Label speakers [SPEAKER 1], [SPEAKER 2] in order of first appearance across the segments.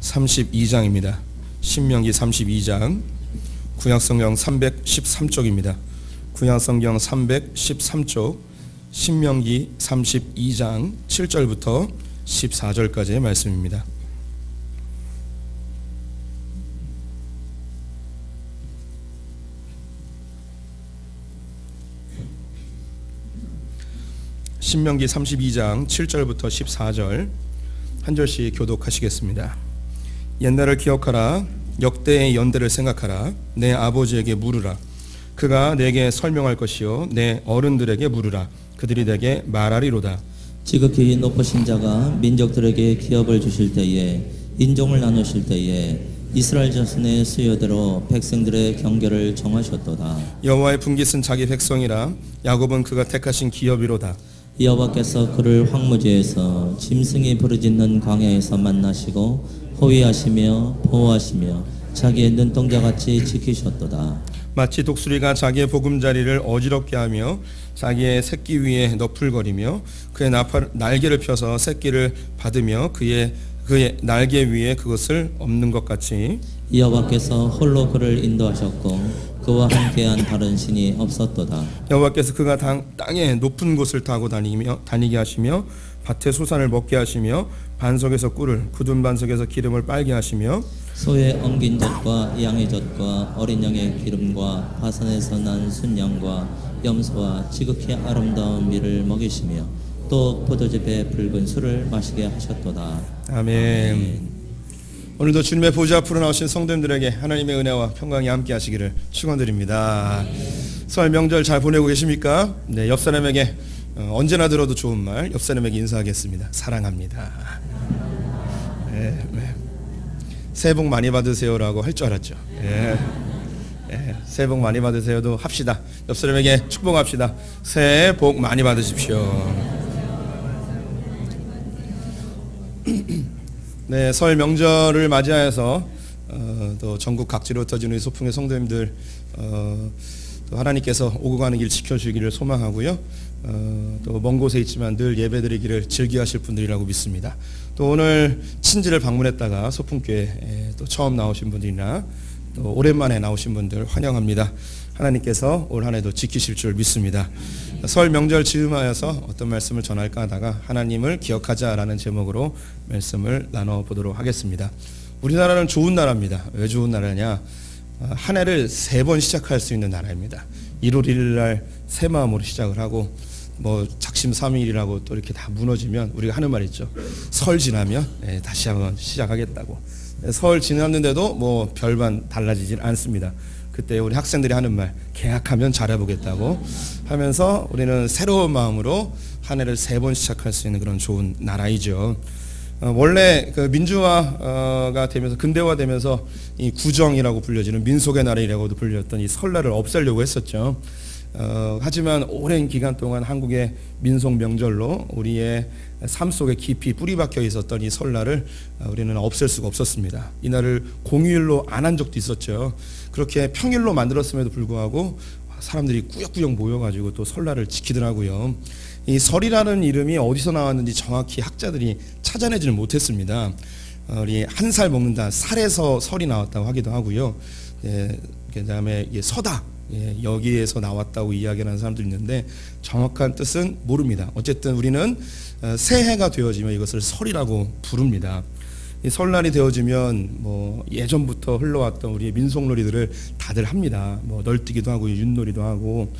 [SPEAKER 1] 32장입니다. 신명기 32장, 구약성경 313쪽입니다. 구약성경 313쪽, 신명기 32장 7절부터 14절까지의 말씀입니다. 신명기 32장 7절부터 14절 한 절씩 교독하시겠습니다. 옛날을 기억하라. 역대의 연대를 생각하라. 내 아버지에게 물으라. 그가 내게 설명할 것이요 내 어른들에게 물으라. 그들이 내게 말하리로다.
[SPEAKER 2] 지극히 높으신 자가 민족들에게 기업을 주실 때에, 인종을 나누실 때에 이스라엘 자손의 수요대로 백성들의 경계를 정하셨도다.
[SPEAKER 1] 여호와의 분깃은 자기 백성이라. 야곱은 그가 택하신 기업이로다.
[SPEAKER 2] 여호와께서 그를 황무지에서 짐승이 부르짖는 광야에서 만나시고 호위하시며 보호하시며 자기의 눈동자같이 지키셨도다.
[SPEAKER 1] 마치 독수리가 자기의 보금자리를 어지럽게 하며 자기의 새끼 위에 너풀거리며 그의 날개를 펴서 새끼를 받으며 그의 날개 위에 그것을 엎는 것 같이
[SPEAKER 2] 여호와께서 홀로 그를 인도하셨고 그와 함께한 다른 신이 없었도다.
[SPEAKER 1] 여호와께서 그가 땅의 높은 곳을 타고 다니게 하시며 밭의 소산을 먹게 하시며 반석에서 꿀을, 굳은 반석에서 기름을 빨게 하시며
[SPEAKER 2] 소의 엉긴 젖과 양의 젖과 어린 양의 기름과 바산에서 난 순양과 염소와 지극히 아름다운 밀을 먹이시며 또 포도즙의 붉은 술을 마시게 하셨도다.
[SPEAKER 1] 아멘. 오늘도 주님의 보좌 앞으로 나오신 성도님들에게 하나님의 은혜와 평강이 함께 하시기를 축원드립니다. 설 명절 잘 보내고 계십니까? 네, 옆 사람에게 언제나 들어도 좋은 말, 옆 사람에게 인사하겠습니다. 사랑합니다. 네, 네. 새해 복 많이 받으세요라고 할 줄 알았죠. 네. 네, 새해 복 많이 받으세요도 합시다. 옆 사람에게 축복합시다. 새해 복 많이 받으십시오. 네, 설 명절을 맞이하여서 또 전국 각지로 흩어진 우리 소풍의 성도님들 또 하나님께서 오고 가는 길 지켜주기를 소망하고요. 또 먼 곳에 있지만 늘 예배드리기를 즐겨하실 분들이라고 믿습니다. 또 오늘 친지를 방문했다가 소풍교회 또 처음 나오신 분들이나 또 오랜만에 나오신 분들 환영합니다. 하나님께서 올 한 해도 지키실 줄 믿습니다. 설 명절 즈음하여서 어떤 말씀을 전할까 하다가 하나님을 기억하자라는 제목으로 말씀을 나눠보도록 하겠습니다. 우리나라는 좋은 나라입니다. 왜 좋은 나라냐? 한 해를 3번 시작할 수 있는 나라입니다. 1월 1일 날 새 마음으로 시작을 하고 작심삼일이라고 또 이렇게 다 무너지면 우리가 하는 말 있죠. 설 지나면 다시 한번 시작하겠다고. 설 지났는데도 별반 달라지질 않습니다. 그때 우리 학생들이 하는 말, 계약하면 잘해보겠다고 하면서 우리는 새로운 마음으로 한 해를 3번 시작할 수 있는 그런 좋은 나라이죠. 원래 그 민주화가 되면서 근대화되면서 이 구정이라고 불려지는 민속의 날이라고도 불렸던 이 설날을 없애려고 했었죠. 하지만 오랜 기간 동안 한국의 민속 명절로 우리의 삶 속에 깊이 뿌리박혀 있었던 이 설날을 우리는 없앨 수가 없었습니다. 이날을 공휴일로 안 한 적도 있었죠. 그렇게 평일로 만들었음에도 불구하고 사람들이 꾸역꾸역 모여가지고 또 설날을 지키더라고요. 이 설이라는 이름이 어디서 나왔는지 정확히 학자들이 찾아내지를 못했습니다. 우리 한 살 먹는다, 살에서 설이 나왔다고 하기도 하고요. 그다음에 서다, 여기에서 나왔다고 이야기하는 사람도 있는데 정확한 뜻은 모릅니다. 어쨌든 우리는 새해가 되어지면 이것을 설이라고 부릅니다. 이 설날이 되어지면 예전부터 흘러왔던 우리의 민속놀이들을 다들 합니다. 널뛰기도 하고 윷놀이도 하고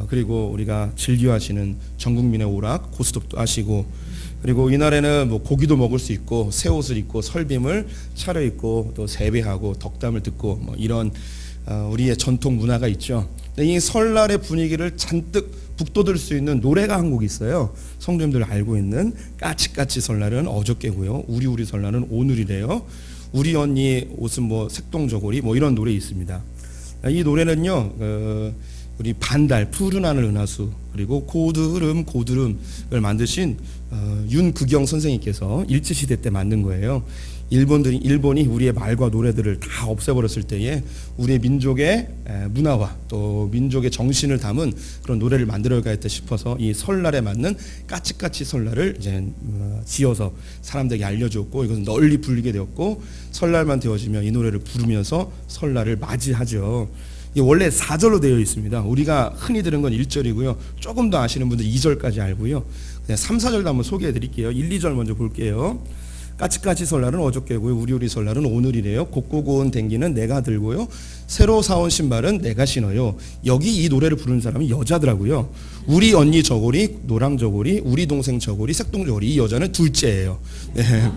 [SPEAKER 1] 그리고 우리가 즐겨하시는 전국민의 오락, 고스톱도 하시고 그리고 이날에는 고기도 먹을 수 있고 새 옷을 입고 설빔을 차려입고 또 세배하고 덕담을 듣고 이런 우리의 전통 문화가 있죠. 이 설날의 분위기를 잔뜩 북돋을 수 있는 노래가 한 곡 있어요. 성도님들 알고 있는 까치까치 설날은 어저께고요. 우리 설날은 오늘이래요. 우리 언니 옷은 색동저고리 이런 노래 있습니다. 이 노래는요 우리 반달 푸른 하늘 은하수 그리고 고드름을 만드신 윤극영 선생님께서 일제시대 때 만든 거예요. 일본이 우리의 말과 노래들을 다 없애버렸을 때에 우리의 민족의 문화와 또 민족의 정신을 담은 그런 노래를 만들어야겠다 싶어서 이 설날에 맞는 까치까치 설날을 이제 지어서 사람들에게 알려줬고 이것은 널리 불리게 되었고 설날만 되어지면 이 노래를 부르면서 설날을 맞이하죠. 이게 원래 4절로 되어 있습니다. 우리가 흔히 들은 건 1절이고요. 조금 더 아시는 분들 2절까지 알고요. 그냥 3, 4절도 한번 소개해 드릴게요. 1, 2절 먼저 볼게요. 까치까치 설날은 어저께고요. 우리 설날은 오늘이래요. 곱고 고운 댕기는 내가 들고요. 새로 사온 신발은 내가 신어요. 여기 이 노래를 부르는 사람이 여자더라고요. 우리 언니 저고리, 노랑 저고리, 우리 동생 저고리, 색동 저고리. 이 여자는 둘째예요. 네.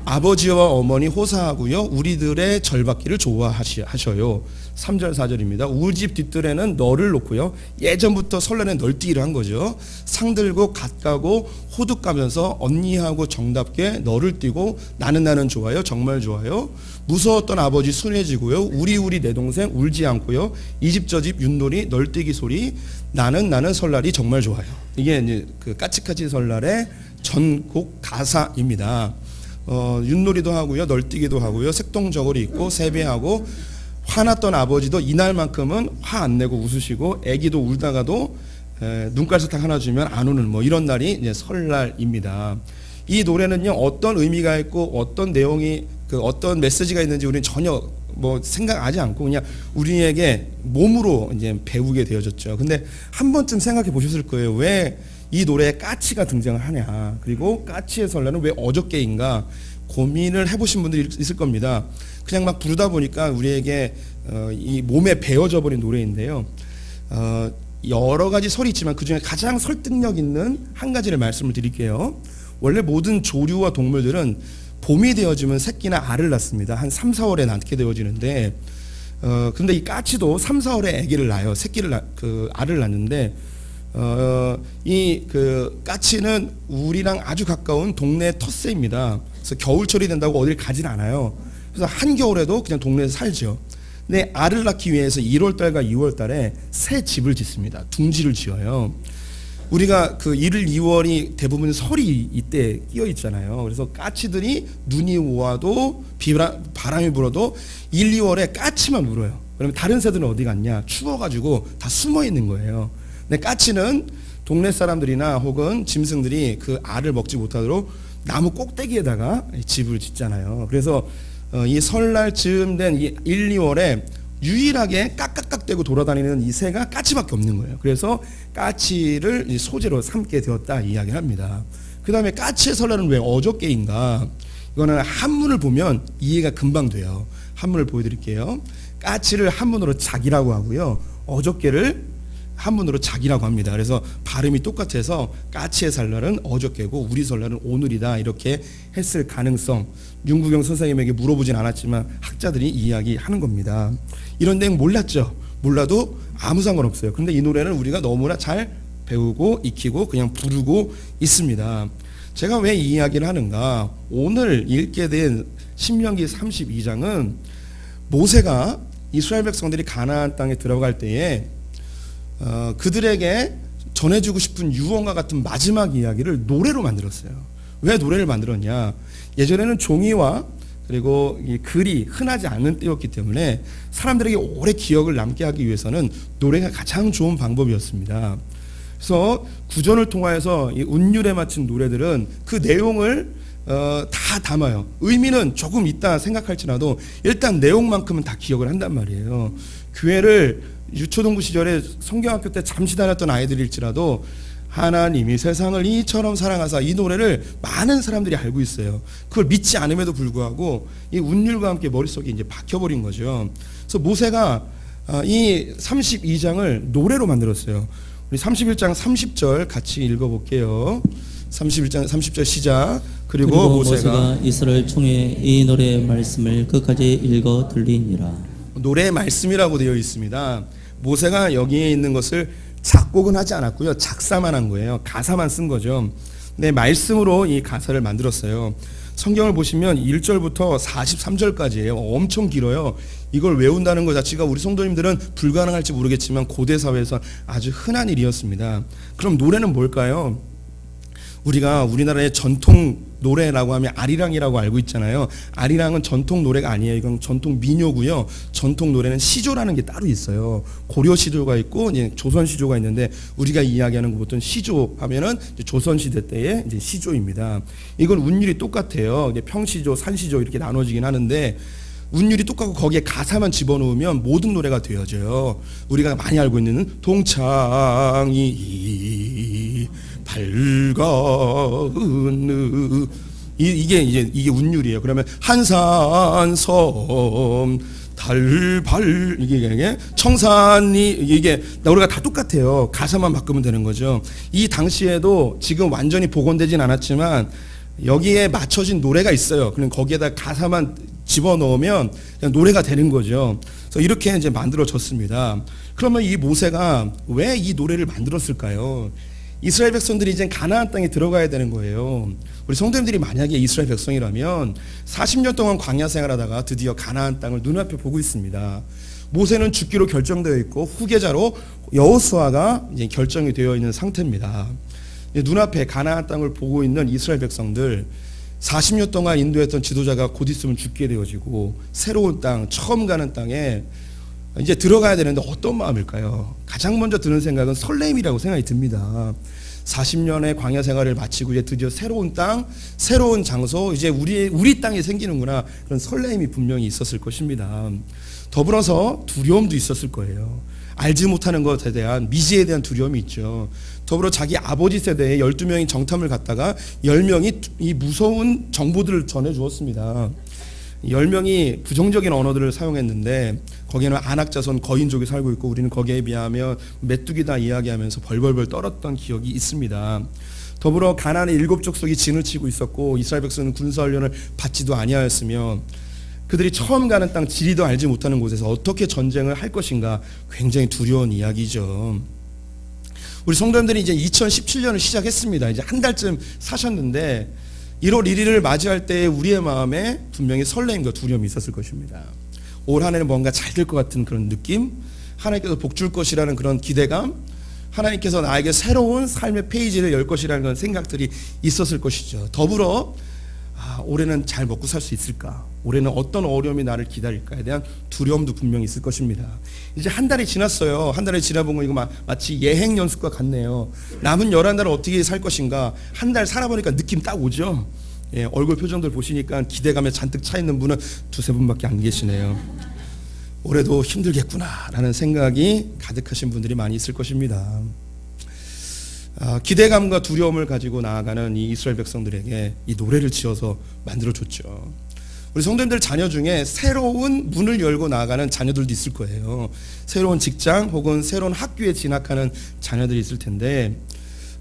[SPEAKER 1] 아버지와 어머니 호사하고요. 우리들의 절받기를 좋아하셔요. 3절 4절입니다. 우리 집 뒷뜰에는 너를 놓고요. 예전부터 설날에 널뛰기를 한 거죠. 상 들고 갓 가고 호두 까면서 언니하고 정답게 너를 띄고 나는 좋아요. 정말 좋아요. 무서웠던 아버지 순해지고요. 우리 내 동생 울지 않고요. 이 집 저 집 윷놀이 널뛰기 소리 나는 설날이 정말 좋아요. 이게 이제 그 까치까치 설날의 전곡 가사입니다. 윷놀이도 하고요. 널뛰기도 하고요. 색동저고리 있고 세배하고 화났던 아버지도 이날만큼은 화 안 내고 웃으시고 애기도 울다가도 눈깔사탕 하나 주면 안 우는 뭐 이런 날이 이제 설날입니다. 이 노래는요 어떤 의미가 있고 어떤 내용이 어떤 메시지가 있는지 우리는 전혀 뭐 생각하지 않고 그냥 우리에게 몸으로 이제 배우게 되어졌죠. 근데 한 번쯤 생각해 보셨을 거예요. 왜 이 노래에 까치가 등장을 하냐, 그리고 까치의 설날은 왜 어저께인가 고민을 해보신 분들이 있을 겁니다. 그냥 막 부르다 보니까 우리에게 이 몸에 배어져 버린 노래인데요. 여러 가지 설이 있지만 그중에 가장 설득력 있는 한 가지를 말씀을 드릴게요. 원래 모든 조류와 동물들은 봄이 되어지면 새끼나 알을 낳습니다. 한 3, 4월에 낳게 되어지는데 근데 이 까치도 3, 4월에 아기를 낳아요. 알을 낳는데 이 까치는 우리랑 아주 가까운 동네 텃새입니다. 그래서 겨울철이 된다고 어딜 가진 않아요. 그래서 한겨울에도 그냥 동네에서 살죠. 근데 알을 낳기 위해서 1월달과 2월달에 새 집을 짓습니다. 둥지를 지어요. 우리가 1월, 2월이 대부분 설이 이때 끼어 있잖아요. 그래서 까치들이 눈이 와도 바람이 불어도 1, 2월에 까치만 울어요. 그러면 다른 새들은 어디 갔냐? 추워가지고 다 숨어 있는 거예요. 근데 까치는 동네 사람들이나 혹은 짐승들이 그 알을 먹지 못하도록 나무 꼭대기에다가 집을 짓잖아요. 그래서 이 설날 즈음 된 1, 2월에 유일하게 깍깍깍대고 돌아다니는 이 새가 까치밖에 없는 거예요. 그래서 까치를 소재로 삼게 되었다 이야기를 합니다. 그 다음에 까치의 설날은 왜 어저께인가? 이거는 한문을 보면 이해가 금방 돼요. 한문을 보여드릴게요. 까치를 한문으로 작이라고 하고요. 어저께를 한문으로 작이라고 합니다. 그래서 발음이 똑같아서 까치의 설날은 어저께고 우리 설날은 오늘이다 이렇게 했을 가능성, 윤구경 선생님에게 물어보진 않았지만 학자들이 이야기하는 겁니다. 이런 내용 몰랐죠? 몰라도 아무 상관없어요. 그런데 이 노래는 우리가 너무나 잘 배우고 익히고 그냥 부르고 있습니다. 제가 왜 이 이야기를 하는가? 오늘 읽게 된 신명기 32장은 모세가 이스라엘 백성들이 가나안 땅에 들어갈 때에 그들에게 전해주고 싶은 유언과 같은 마지막 이야기를 노래로 만들었어요. 왜 노래를 만들었냐? 예전에는 종이와 그리고 이 글이 흔하지 않은 때였기 때문에 사람들에게 오래 기억을 남게 하기 위해서는 노래가 가장 좋은 방법이었습니다. 그래서 구전을 통하여서 이 운율에 맞춘 노래들은 그 내용을 다 담아요. 의미는 조금 있다 생각할지라도 일단 내용만큼은 다 기억을 한단 말이에요. 교회를 유초동부 시절에 성경학교 때 잠시 다녔던 아이들일지라도 하나님이 세상을 이처럼 사랑하사 이 노래를 많은 사람들이 알고 있어요. 그걸 믿지 않음에도 불구하고 이 운율과 함께 머릿속에 이제 박혀버린 거죠. 그래서 모세가 이 32장을 노래로 만들었어요. 우리 31장 30절 같이 읽어볼게요. 31장 30절 시작. 그리고 모세가
[SPEAKER 2] 이스라엘 총회에 이 노래의 말씀을 끝까지 읽어 들리니라.
[SPEAKER 1] 노래의 말씀이라고 되어 있습니다. 모세가 여기에 있는 것을 작곡은 하지 않았고요. 작사만 한 거예요. 가사만 쓴 거죠. 네, 말씀으로 이 가사를 만들었어요. 성경을 보시면 1절부터 43절까지예요. 엄청 길어요. 이걸 외운다는 것 자체가 우리 성도님들은 불가능할지 모르겠지만 고대 사회에서 아주 흔한 일이었습니다. 그럼 노래는 뭘까요? 우리가 우리나라의 전통 노래라고 하면 아리랑이라고 알고 있잖아요. 아리랑은 전통 노래가 아니에요. 이건 전통 민요고요. 전통 노래는 시조라는 게 따로 있어요. 고려 시조가 있고 이제 조선 시조가 있는데 우리가 이야기하는 보통 시조 하면은 이제 조선 시대 때의 이제 시조입니다. 이건 운율이 똑같아요. 이제 평시조, 산시조 이렇게 나눠지긴 하는데 운율이 똑같고 거기에 가사만 집어넣으면 모든 노래가 되어져요. 우리가 많이 알고 있는 동창이 밝은 이게 운율이에요. 그러면 한산섬 달발 이게 청산이 이게 우리가 다 똑같아요. 가사만 바꾸면 되는 거죠. 이 당시에도 지금 완전히 복원되진 않았지만 여기에 맞춰진 노래가 있어요. 그럼 거기에다 가사만 집어넣으면 그냥 노래가 되는 거죠. 그래서 이렇게 이제 만들어졌습니다. 그러면 이 모세가 왜 이 노래를 만들었을까요? 이스라엘 백성들이 이제 가나안 땅에 들어가야 되는 거예요. 우리 성도님들이 만약에 이스라엘 백성이라면 40년 동안 광야 생활하다가 드디어 가나안 땅을 눈앞에 보고 있습니다. 모세는 죽기로 결정되어 있고 후계자로 여호수아가 이제 결정이 되어 있는 상태입니다. 눈앞에 가나안 땅을 보고 있는 이스라엘 백성들 40년 동안 인도했던 지도자가 곧 있으면 죽게 되어지고 새로운 땅, 처음 가는 땅에 이제 들어가야 되는데 어떤 마음일까요? 가장 먼저 드는 생각은 설렘이라고 생각이 듭니다. 40년의 광야 생활을 마치고 이제 드디어 새로운 땅, 새로운 장소, 이제 우리 땅이 생기는구나. 그런 설렘이 분명히 있었을 것입니다. 더불어서 두려움도 있었을 거예요. 알지 못하는 것에 대한 미지에 대한 두려움이 있죠. 더불어 자기 아버지 세대에 12명이 정탐을 갔다가 10명이 이 무서운 정보들을 전해주었습니다. 10명이 부정적인 언어들을 사용했는데 거기에는 안악자손 거인족이 살고 있고 우리는 거기에 비하면 메뚜기다 이야기하면서 벌벌벌 떨었던 기억이 있습니다. 더불어 가나안의 7족속이 진을 치고 있었고 이스라엘 백성은 군사훈련을 받지도 아니하였으며 그들이 처음 가는 땅 지리도 알지 못하는 곳에서 어떻게 전쟁을 할 것인가 굉장히 두려운 이야기죠. 우리 성도님들이 이제 2017년을 시작했습니다. 이제 한 달쯤 사셨는데 1월 1일을 맞이할 때 우리의 마음에 분명히 설렘과 두려움이 있었을 것입니다. 올 한 해는 뭔가 잘 될 것 같은 그런 느낌, 하나님께서 복 줄 것이라는 그런 기대감, 하나님께서 나에게 새로운 삶의 페이지를 열 것이라는 그런 생각들이 있었을 것이죠. 더불어 올해는 잘 먹고 살 수 있을까? 올해는 어떤 어려움이 나를 기다릴까에 대한 두려움도 분명히 있을 것입니다. 이제 한 달이 지났어요. 한 달이 지나본 거 이거 마치 예행 연습과 같네요. 남은 11달은 어떻게 살 것인가? 한 달 살아보니까 느낌 딱 오죠. 예, 얼굴 표정들 보시니까 기대감에 잔뜩 차 있는 분은 두세 분밖에 안 계시네요. 올해도 힘들겠구나라는 생각이 가득하신 분들이 많이 있을 것입니다. 기대감과 두려움을 가지고 나아가는 이 이스라엘 백성들에게 이 노래를 지어서 만들어줬죠. 우리 성도님들 자녀 중에 새로운 문을 열고 나아가는 자녀들도 있을 거예요. 새로운 직장 혹은 새로운 학교에 진학하는 자녀들이 있을 텐데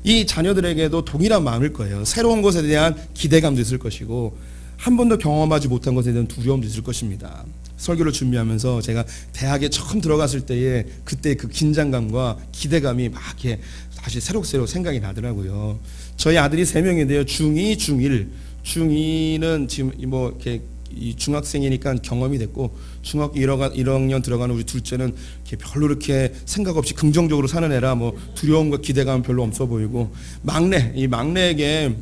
[SPEAKER 1] 이 자녀들에게도 동일한 마음일 거예요. 새로운 것에 대한 기대감도 있을 것이고 한 번도 경험하지 못한 것에 대한 두려움도 있을 것입니다. 설교를 준비하면서 제가 대학에 처음 들어갔을 때의 그때 그 긴장감과 기대감이 막 이렇게 다시 새록새록 생각이 나더라고요. 저희 아들이 3명인데요. 중2, 중1. 중2는 지금 뭐 이렇게 이 중학생이니까 경험이 됐고 중학교 1학년 들어가는 우리 둘째는 이렇게 별로 이렇게 생각 없이 긍정적으로 사는 애라 뭐 두려움과 기대감 별로 없어 보이고 이 막내에게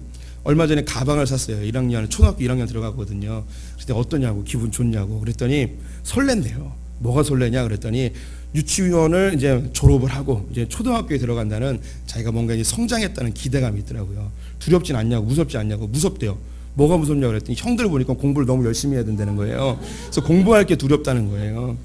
[SPEAKER 1] 얼마 전에 가방을 샀어요. 1학년 초등학교 1학년 들어가거든요. 그때 어떠냐고 기분 좋냐고 그랬더니 설렌대요. 뭐가 설레냐 그랬더니 유치원을 이제 졸업을 하고 이제 초등학교에 들어간다는 자기가 뭔가 이제 성장했다는 기대감이 있더라고요. 두렵진 않냐고 무섭지 않냐고 무섭대요. 뭐가 무섭냐고 그랬더니 형들 보니까 공부를 너무 열심히 해야 된다는 거예요. 그래서 공부할 게 두렵다는 거예요.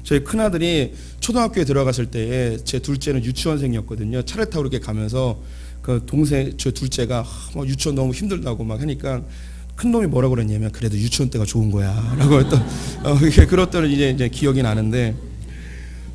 [SPEAKER 1] 저희 큰아들이 초등학교에 들어갔을 때에 제 둘째는 유치원생이었거든요. 차를 타고 이렇게 가면서 그 동생 저 둘째가 유치원 너무 힘들다고 막 하니까 큰 놈이 뭐라고 그랬냐면 그래도 유치원 때가 좋은 거야라고 했던 그랬던 이제 기억이 나는데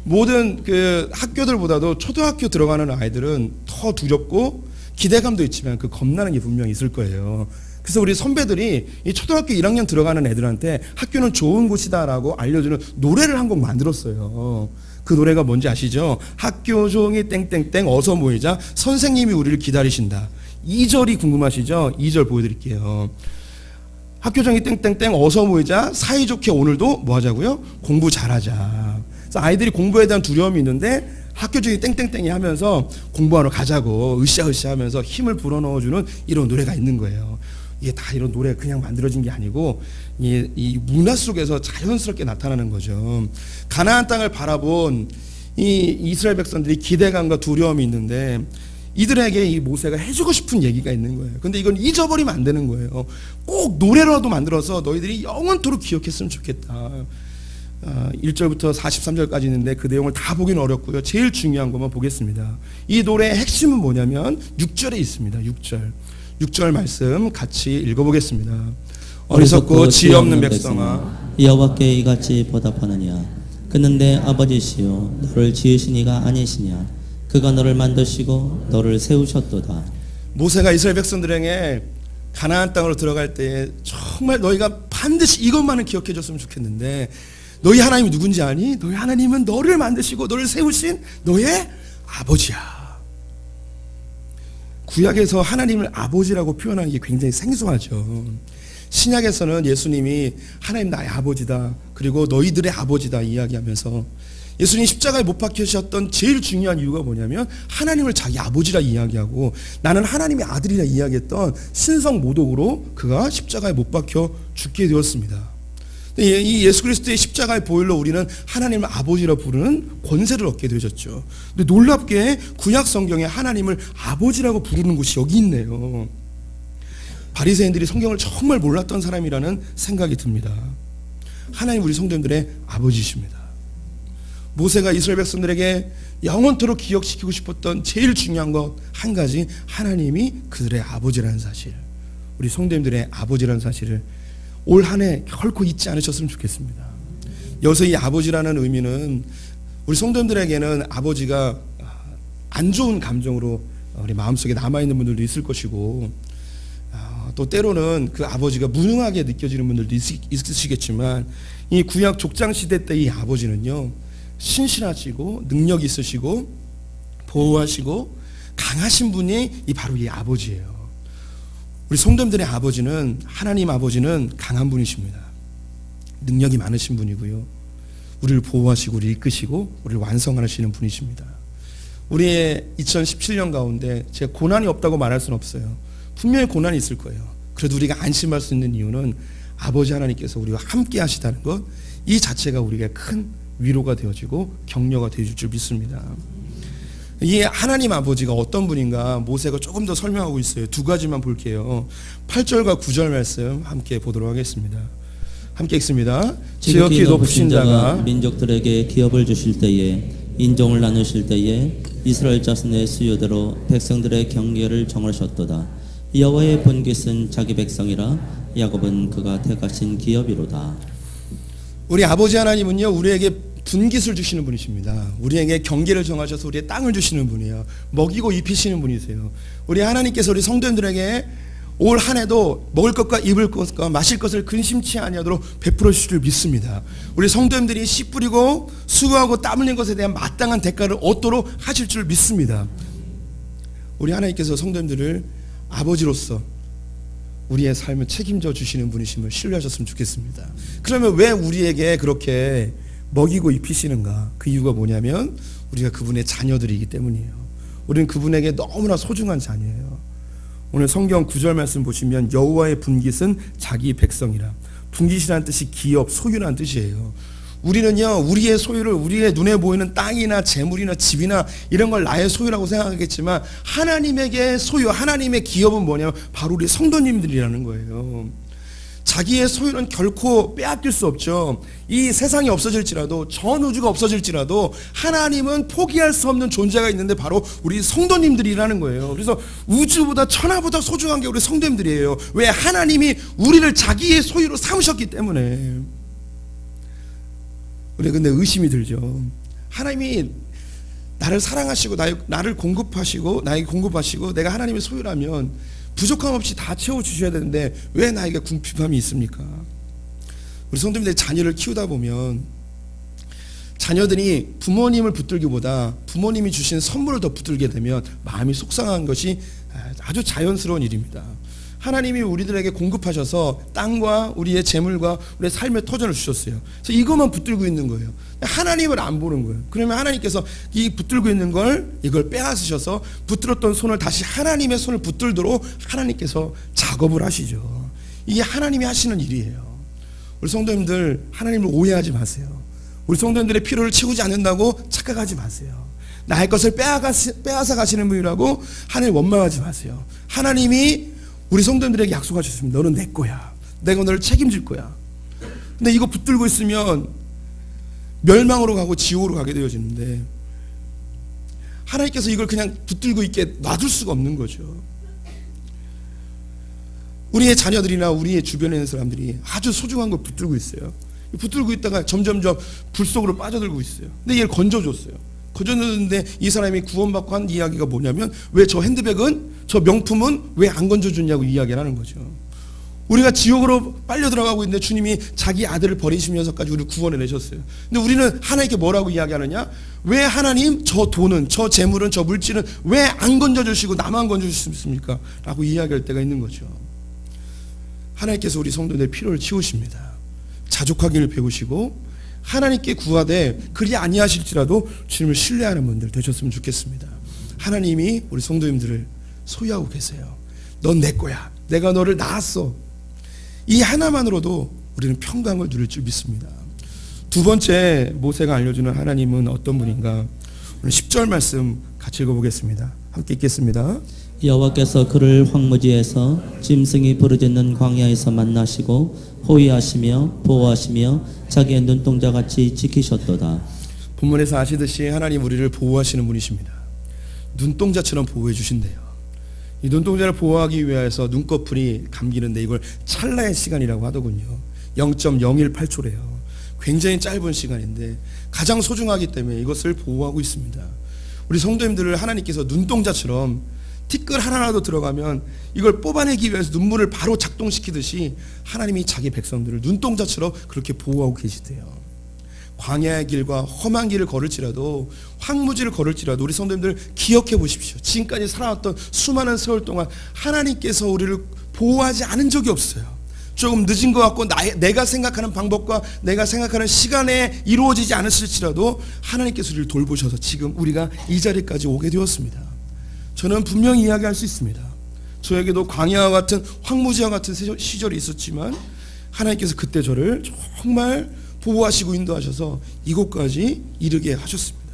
[SPEAKER 1] 모든 그 학교들보다도 초등학교 들어가는 아이들은 더 두렵고 기대감도 있지만 그 겁나는 게 분명히 있을 거예요. 그래서 우리 선배들이 이 초등학교 1학년 들어가는 애들한테 학교는 좋은 곳이다라고 알려주는 노래를 한 곡 만들었어요. 그 노래가 뭔지 아시죠? 학교 종이 땡땡땡 어서 모이자 선생님이 우리를 기다리신다. 2절이 궁금하시죠? 2절 보여드릴게요. 학교정이 땡땡땡 어서 모이자 사이좋게 오늘도 뭐 하자고요? 공부 잘하자. 그래서 아이들이 공부에 대한 두려움이 있는데 학교정이 땡땡땡이 하면서 공부하러 가자고 으쌰으쌰 하면서 힘을 불어넣어주는 이런 노래가 있는 거예요. 이게 다 이런 노래 그냥 만들어진 게 아니고 이 문화 속에서 자연스럽게 나타나는 거죠. 가나안 땅을 바라본 이 이스라엘 백성들이 기대감과 두려움이 있는데 이들에게 이 모세가 해주고 싶은 얘기가 있는 거예요. 근데 이건 잊어버리면 안 되는 거예요. 꼭 노래라도 만들어서 너희들이 영원토록 기억했으면 좋겠다. 1절부터 43절까지 있는데 그 내용을 다 보기는 어렵고요. 제일 중요한 것만 보겠습니다. 이 노래의 핵심은 뭐냐면 6절에 있습니다. 6절 말씀 같이 읽어보겠습니다. 어리석고 지혜 없는 백성아,
[SPEAKER 2] 여호와께 이같이 보답하느냐? 그는 내 아버지시요 너를 지으신 이가 아니시냐? 그가 너를 만드시고 너를 세우셨도다.
[SPEAKER 1] 모세가 이스라엘 백성들에게 가나안 땅으로 들어갈 때 정말 너희가 반드시 이것만은 기억해 줬으면 좋겠는데, 너희 하나님이 누군지 아니? 너희 하나님은 너를 만드시고 너를 세우신 너의 아버지야. 구약에서 하나님을 아버지라고 표현하는 게 굉장히 생소하죠. 신약에서는 예수님이 하나님 나의 아버지다, 그리고 너희들의 아버지다 이야기하면서 예수님 십자가에 못 박히셨던 제일 중요한 이유가 뭐냐면 하나님을 자기 아버지라 이야기하고 나는 하나님의 아들이라 이야기했던 신성 모독으로 그가 십자가에 못 박혀 죽게 되었습니다. 이 예수 그리스도의 십자가의 보혈로 우리는 하나님을 아버지라 부르는 권세를 얻게 되셨죠. 근데 놀랍게 구약 성경에 하나님을 아버지라고 부르는 곳이 여기 있네요. 바리새인들이 성경을 정말 몰랐던 사람이라는 생각이 듭니다. 하나님 우리 성도님들의 아버지십니다. 모세가 이스라엘 백성들에게 영원토록 기억시키고 싶었던 제일 중요한 것 한 가지, 하나님이 그들의 아버지라는 사실, 우리 성도님들의 아버지라는 사실을 올 한 해 결코 잊지 않으셨으면 좋겠습니다. 여기서 이 아버지라는 의미는 우리 성도님들에게는 아버지가 안 좋은 감정으로 우리 마음속에 남아있는 분들도 있을 것이고, 또 때로는 그 아버지가 무능하게 느껴지는 분들도 있으시겠지만, 이 구약 족장시대 때 이 아버지는요 신실하시고 능력 있으시고 보호하시고 강하신 분이 바로 이 아버지예요. 우리 성도님들의 아버지는, 하나님 아버지는 강한 분이십니다. 능력이 많으신 분이고요, 우리를 보호하시고 우리를 이끄시고 우리를 완성하시는 분이십니다. 우리의 2017년 가운데 제가 고난이 없다고 말할 수는 없어요. 분명히 고난이 있을 거예요. 그래도 우리가 안심할 수 있는 이유는 아버지 하나님께서 우리와 함께 하시다는 것, 이 자체가 우리에게 큰 위로가 되어지고 격려가 되어질 줄 믿습니다. 이 하나님 아버지가 어떤 분인가 모세가 조금 더 설명하고 있어요. 두 가지만 볼게요. 8절과 9절 말씀 함께 보도록 하겠습니다. 함께 읽습니다. 지극히 높으신 자가
[SPEAKER 2] 민족들에게 기업을 주실 때에, 인종을 나누실 때에 이스라엘 자손의 수요대로 백성들의 경계를 정하셨도다. 여호와의 본깃은 자기 백성이라, 야곱은 그가 택하신 기업이로다.
[SPEAKER 1] 우리 아버지 하나님은요 우리에게 분깃을 주시는 분이십니다. 우리에게 경계를 정하셔서 우리의 땅을 주시는 분이에요. 먹이고 입히시는 분이세요. 우리 하나님께서 우리 성도님들에게 올 한 해도 먹을 것과 입을 것과 마실 것을 근심치 아니하도록 베풀어 주실 줄 믿습니다. 우리 성도님들이 씨 뿌리고 수고하고 땀 흘린 것에 대한 마땅한 대가를 얻도록 하실 줄 믿습니다. 우리 하나님께서 성도님들을 아버지로서 우리의 삶을 책임져 주시는 분이심을 신뢰하셨으면 좋겠습니다. 그러면 왜 우리에게 그렇게 먹이고 입히시는가? 그 이유가 뭐냐면 우리가 그분의 자녀들이기 때문이에요. 우리는 그분에게 너무나 소중한 자녀예요. 오늘 성경 9절 말씀 보시면 여호와의 분깃은 자기 백성이라. 분깃이라는 뜻이 기업, 소유라는 뜻이에요. 우리는요 우리의 소유를, 우리의 눈에 보이는 땅이나 재물이나 집이나 이런 걸 나의 소유라고 생각하겠지만, 하나님에게 소유, 하나님의 기업은 뭐냐면 바로 우리 성도님들이라는 거예요. 자기의 소유는 결코 빼앗길 수 없죠. 이 세상이 없어질지라도, 전 우주가 없어질지라도 하나님은 포기할 수 없는 존재가 있는데 바로 우리 성도님들이라는 거예요. 그래서 우주보다 천하보다 소중한 게 우리 성도님들이에요. 왜? 하나님이 우리를 자기의 소유로 삼으셨기 때문에. 우리 근데 의심이 들죠. 하나님이 나를 사랑하시고 나를 공급하시고 나에게 공급하시고 내가 하나님의 소유라면 부족함 없이 다 채워주셔야 되는데 왜 나에게 궁핍함이 있습니까? 우리 성도님들이 자녀를 키우다 보면 자녀들이 부모님을 붙들기보다 부모님이 주신 선물을 더 붙들게 되면 마음이 속상한 것이 아주 자연스러운 일입니다. 하나님이 우리들에게 공급하셔서 땅과 우리의 재물과 우리의 삶의 터전을 주셨어요. 그래서 이것만 붙들고 있는 거예요. 하나님을 안 보는 거예요. 그러면 하나님께서 이 붙들고 있는 이걸 빼앗으셔서 붙들었던 손을 다시 하나님의 손을 붙들도록 하나님께서 작업을 하시죠. 이게 하나님이 하시는 일이에요. 우리 성도님들, 하나님을 오해하지 마세요. 우리 성도님들의 필요를 채우지 않는다고 착각하지 마세요. 나의 것을 빼앗아 가시는 분이라고 하나님 원망하지 마세요. 하나님이 우리 성도님들에게 약속하셨습니다. 너는 내 거야. 내가 너를 책임질 거야. 근데 이거 붙들고 있으면 멸망으로 가고 지옥으로 가게 되어지는데, 하나님께서 이걸 그냥 붙들고 있게 놔둘 수가 없는 거죠. 우리의 자녀들이나 우리의 주변에 있는 사람들이 아주 소중한 걸 붙들고 있어요. 붙들고 있다가 점점점 불 속으로 빠져들고 있어요. 근데 얘를 건져줬어요. 건져줬는데 이 사람이 구원받고 한 이야기가 뭐냐면, 왜 저 핸드백은, 저 명품은 왜 안 건져줬냐고 이야기를 하는 거죠. 우리가 지옥으로 빨려 들어가고 있는데 주님이 자기 아들을 버리시면서까지 우리를 구원해 내셨어요. 근데 우리는 하나님께 뭐라고 이야기하느냐? 왜 하나님 저 돈은, 저 재물은, 저 물질은 왜 안 건져주시고 나만 건져주십니까? 라고 이야기할 때가 있는 거죠. 하나님께서 우리 성도들의 필요를 채우십니다. 자족하기를 배우시고 하나님께 구하되 그리 아니하실지라도 주님을 신뢰하는 분들 되셨으면 좋겠습니다. 하나님이 우리 성도님들을 소유하고 계세요. 넌 내 거야. 내가 너를 낳았어. 이 하나만으로도 우리는 평강을 누릴 줄 믿습니다. 두 번째, 모세가 알려주는 하나님은 어떤 분인가? 오늘 10절 말씀 같이 읽어보겠습니다. 함께 읽겠습니다.
[SPEAKER 2] 여호와께서 그를 황무지에서 짐승이 부르짖는 광야에서 만나시고 호위하시며 보호하시며 자기의 눈동자같이 지키셨도다.
[SPEAKER 1] 본문에서 아시듯이 하나님 우리를 보호하시는 분이십니다. 눈동자처럼 보호해 주신대요. 이 눈동자를 보호하기 위해서 눈꺼풀이 감기는데 이걸 찰나의 시간이라고 하더군요. 0.018초래요. 굉장히 짧은 시간인데 가장 소중하기 때문에 이것을 보호하고 있습니다. 우리 성도님들을 하나님께서 눈동자처럼 티끌 하나라도 들어가면 이걸 뽑아내기 위해서 눈물을 바로 작동시키듯이 하나님이 자기 백성들을 눈동자처럼 그렇게 보호하고 계시대요. 광야의 길과 험한 길을 걸을지라도, 황무지를 걸을지라도 우리 성도님들 기억해 보십시오. 지금까지 살아왔던 수많은 세월 동안 하나님께서 우리를 보호하지 않은 적이 없어요. 조금 늦은 것 같고 내가 생각하는 방법과 내가 생각하는 시간에 이루어지지 않았을지라도 하나님께서 우리를 돌보셔서 지금 우리가 이 자리까지 오게 되었습니다. 저는 분명히 이야기할 수 있습니다. 저에게도 광야와 같은, 황무지와 같은 시절이 있었지만 하나님께서 그때 저를 정말 보호하시고 인도하셔서 이곳까지 이르게 하셨습니다.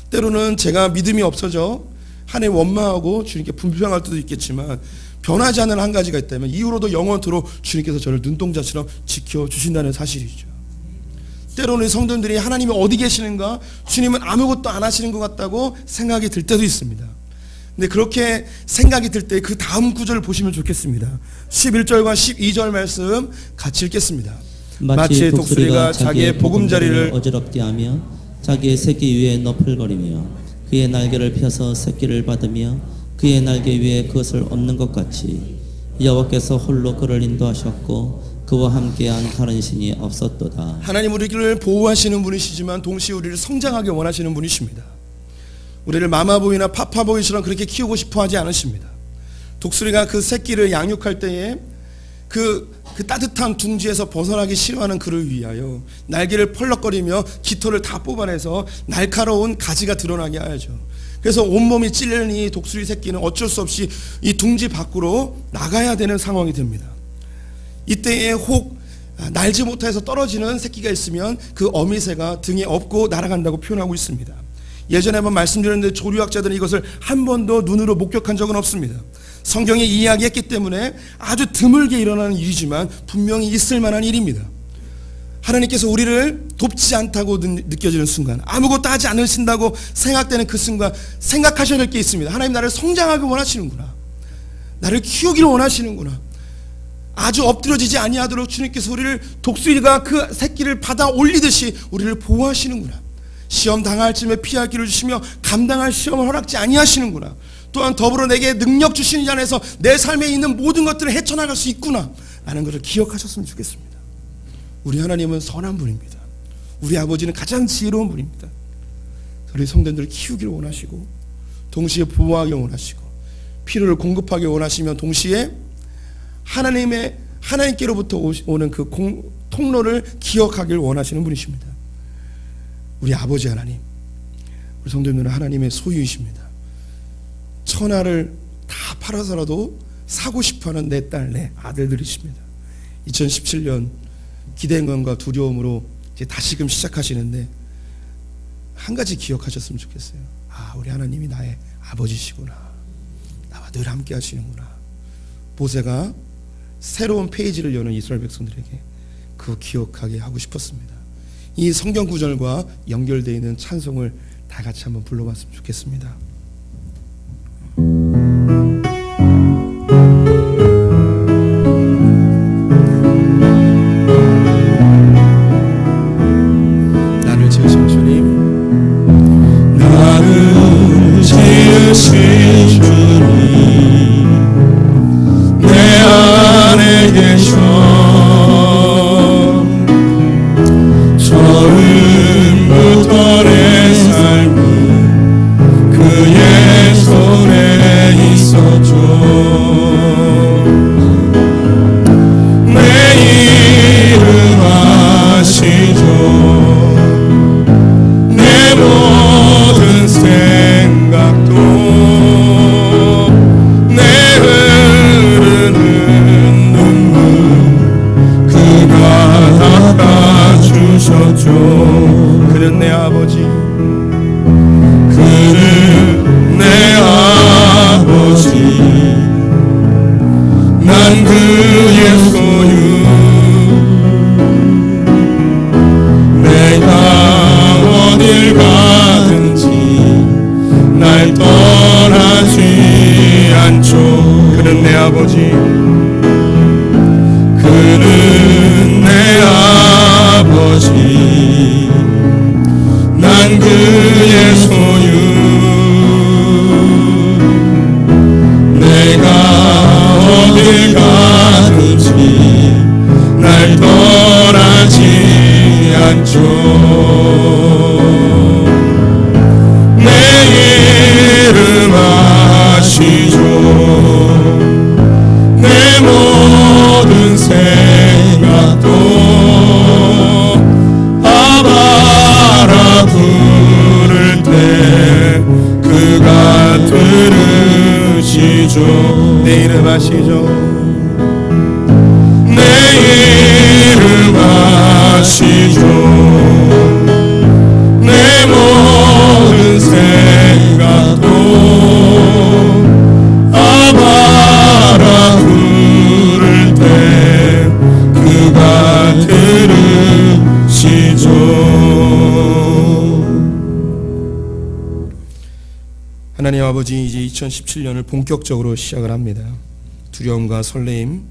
[SPEAKER 1] 때로는 제가 믿음이 없어져 하나님 원망하고 주님께 분평할 때도 있겠지만, 변하지 않는 한 가지가 있다면 이후로도 영원토록 주님께서 저를 눈동자처럼 지켜주신다는 사실이죠. 때로는 성도들이 하나님이 어디 계시는가, 주님은 아무것도 안 하시는 것 같다고 생각이 들 때도 있습니다. 근데 그렇게 생각이 들 때 그 다음 구절을 보시면 좋겠습니다. 11절과 12절 말씀 같이 읽겠습니다.
[SPEAKER 2] 마치 독수리가 자기의 보금자리를 어지럽게 하며 자기의 새끼 위에 너풀거리며 그의 날개를 펴서 새끼를 받으며 그의 날개 위에 그것을 얻는 것 같이 여호와께서 홀로 그를 인도하셨고 그와 함께한 다른 신이 없었도다.
[SPEAKER 1] 하나님 우리를 보호하시는 분이시지만 동시에 우리를 성장하게 원하시는 분이십니다. 우리를 마마보이나 파파보이처럼 그렇게 키우고 싶어 하지 않으십니다. 독수리가 그 새끼를 양육할 때에 그 따뜻한 둥지에서 벗어나기 싫어하는 그를 위하여 날개를 펄럭거리며 깃털을 다 뽑아내서 날카로운 가지가 드러나게 하죠. 그래서 온몸이 찔리는 이 독수리 새끼는 어쩔 수 없이 이 둥지 밖으로 나가야 되는 상황이 됩니다. 이때에 혹 날지 못해서 떨어지는 새끼가 있으면 그 어미새가 등에 업고 날아간다고 표현하고 있습니다. 예전에 한번 말씀드렸는데 조류학자들은 이것을 한 번도 눈으로 목격한 적은 없습니다. 성경에 이야기했기 때문에 아주 드물게 일어나는 일이지만 분명히 있을 만한 일입니다. 하나님께서 우리를 돕지 않다고 느껴지는 순간, 아무것도 하지 않으신다고 생각되는 그 순간 생각하셔야 될 게 있습니다. 하나님 나를 성장하기 원하시는구나, 나를 키우기를 원하시는구나. 아주 엎드려지지 아니하도록 주님께서 우리를 독수리가 그 새끼를 받아 올리듯이 우리를 보호하시는구나. 시험 당할 쯤에 피할 길을 주시며 감당할 시험을 허락지 아니하시는구나. 또한 더불어 내게 능력 주시는 이 안에서 내 삶에 있는 모든 것들을 헤쳐나갈 수 있구나 라는 것을 기억하셨으면 좋겠습니다. 우리 하나님은 선한 분입니다. 우리 아버지는 가장 지혜로운 분입니다. 우리 성도들을 키우기를 원하시고 동시에 보호하기 원하시고 필요를 공급하기 원하시면 동시에 하나님께로부터 오는 그 통로를 기억하길 원하시는 분이십니다. 우리 아버지 하나님, 우리 성도님들은 하나님의 소유이십니다. 천하를 다 팔아서라도 사고 싶어하는 내 딸, 내 아들들이십니다. 2017년 기대감과 두려움으로 이제 다시금 시작하시는데 한 가지 기억하셨으면 좋겠어요. 우리 하나님이 나의 아버지시구나. 나와 늘 함께 하시는구나. 모세가 새로운 페이지를 여는 이스라엘 백성들에게 그거 기억하게 하고 싶었습니다. 이 성경 구절과 연결되어 있는 찬송을 다 같이 한번 불러봤으면 좋겠습니다. 나를 지으신 주님,
[SPEAKER 3] 나를 지으신 주님, 내 안에 계셔. 처음부터 내 삶은 그의 손에 있었죠. 내 이름 아시죠. 내 모든 생각도 내 흐르는 눈물 그가 닦아주셨죠.
[SPEAKER 1] 그는 내 아버지,
[SPEAKER 3] 그는 내 아버지, 난 그의 소유. 내가 어딜 가든지 날 떠나지 않죠.
[SPEAKER 1] 그는 내 아버지,
[SPEAKER 3] 그는 내 아버지, 난 그의 소유. 내가 어딜 가든지 날 떠나지 않죠. 내 이름 아시죠. 내 모든 생각도 아바라 부를 때 그가 들으시죠.
[SPEAKER 1] 내 이름 아시죠.
[SPEAKER 3] 내 이름 아시죠. 내 모든 생각도 아바라 부를 때 그가 들으시죠.
[SPEAKER 1] 하나님 아버지, 이제 2017년을 본격적으로 시작을 합니다. 두려움과 설레임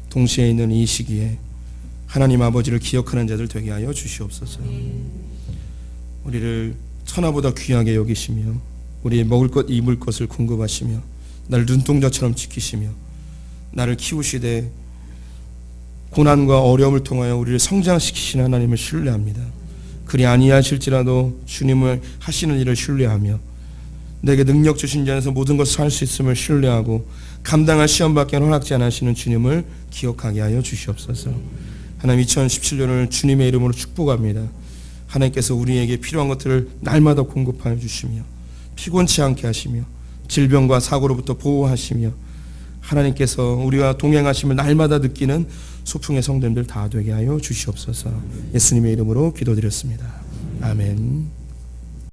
[SPEAKER 1] 동시에 있는 이 시기에 하나님 아버지를 기억하는 자들 되게 하여 주시옵소서. 우리를 천하보다 귀하게 여기시며 우리의 먹을 것 입을 것을 공급하시며 나를 눈동자처럼 지키시며 나를 키우시되 고난과 어려움을 통하여 우리를 성장시키시는 하나님을 신뢰합니다. 그리 아니하실지라도 주님을 하시는 일을 신뢰하며 내게 능력 주신 자 안에서 모든 것을 할 수 있음을 신뢰하고 감당할 시험밖에 허락지 않으시는 주님을 기억하게 하여 주시옵소서. 하나님, 2017년을 주님의 이름으로 축복합니다. 하나님께서 우리에게 필요한 것들을 날마다 공급하여 주시며 피곤치 않게 하시며 질병과 사고로부터 보호하시며 하나님께서 우리와 동행하심을 날마다 느끼는 소풍의 성도님들 다 되게 하여 주시옵소서. 예수님의 이름으로 기도드렸습니다. 아멘.